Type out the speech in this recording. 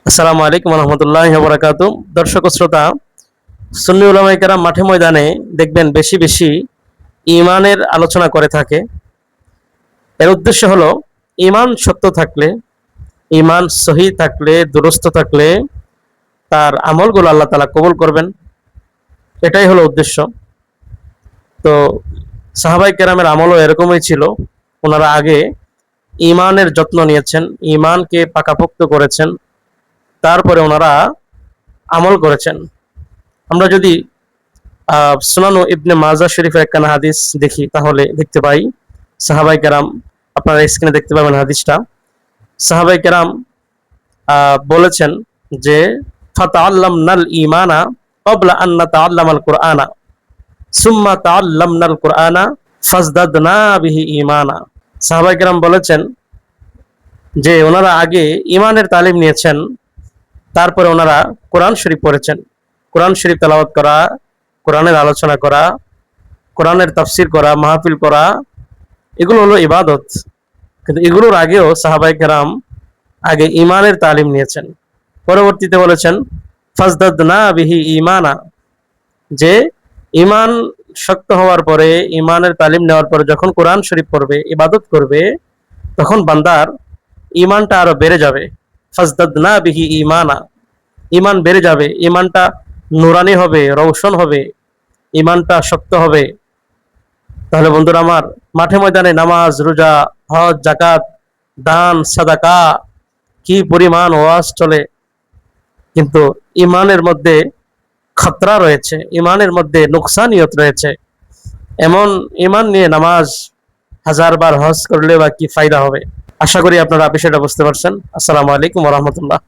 আসসালামু আলাইকুম ওয়া রাহমাতুল্লাহি ওয়া বারাকাতুহু। দর্শক ও শ্রোতা, সুন্নি উলামায়ে কেরাম মাঠে ময়দানে দেখবেন বেশি বেশি ঈমানের আলোচনা করে থাকে। এর উদ্দেশ্য হলো ঈমান সত্য থাকলে, ঈমান সহিহ থাকলে, দুরুস্ত থাকলে তার আমলগুলো আল্লাহ তাআলা কবুল করবেন। এটাই হলো উদ্দেশ্য। তো সাহাবায়ে কেরামের আমলও এরকমই ছিল। ওনারা আগে ঈমানের যত্ন নিয়েছেন, ঈমানকে পাকাপোক্ত করেছেন, তারপরে ওনারা আমল করেছেন। আমরা যদি সুনান ইবনে মাজাহ শরীফের একখানা হাদিস দেখি তাহলে দেখতে পাই সাহাবায়ে কেরাম, আপনারা স্ক্রিনে দেখতে পাবেন হাদিসটা। সাহাবায়ে কেরাম বলেছেন যে ফাতাআল্লামনাল ঈমানা ক্বাবলা আন নাতাআল্লামাল কুরআনা সুম্মা তাআল্লামনাল কুরআনা ফাজদাদনা বিহি ঈমানা। সাহাবায়ে কেরাম বলেছেন যে ওনারা আগে ঈমানের তালিম নিয়েছেন, তারপরে ওনারা কোরআন শরীফ পড়েছেন। কোরআন শরীফ তেলাওয়াত করা, কোরআনের আলোচনা করা, কোরআনের তাফসির করা, মাহফিল করা, এগুলো হলো ইবাদত। কিন্তু এগুলোর আগেও সাহাবায়ে কেরাম আগে ঈমানের তালিম নিয়েছেন। পরবর্তীতে বলেছেন ফাজদাদনা বিহি ঈমানা, যে ঈমান শক্ত হওয়ার পরে, ঈমানের তালিম নেওয়ার পরে যখন কোরআন শরীফ পড়বে, ইবাদত করবে, তখন বান্দার ঈমানটা আরো বেড়ে যাবে। ফাজদাদনা বিহি ঈমানা, ঈমান বেড়ে যাবে, ঈমানটা নুরানি হবে, রৌশন হবে, ঈমানটা শক্ত হবে। তাহলে বন্ধুরা আমার, মাঠে ময়দানে নামাজ, রোজা, হজ, যাকাত, দান, সাদাকা, কি পরিমাণ ওয়াজ চলে, কিন্তু ঈমানের মধ্যে খতরা রয়েছে, ঈমানের মধ্যে নুকসানিয়ত রয়েছে। এমন ঈমান নিয়ে নামাজ হাজারবার হজ করলে বা কি ফায়দা হবে? আশা করি আপনারা বিষয়টা বুঝতে পারছেন। আসসালামু আলাইকুম ওয়া রাহমাতুল্লাহ।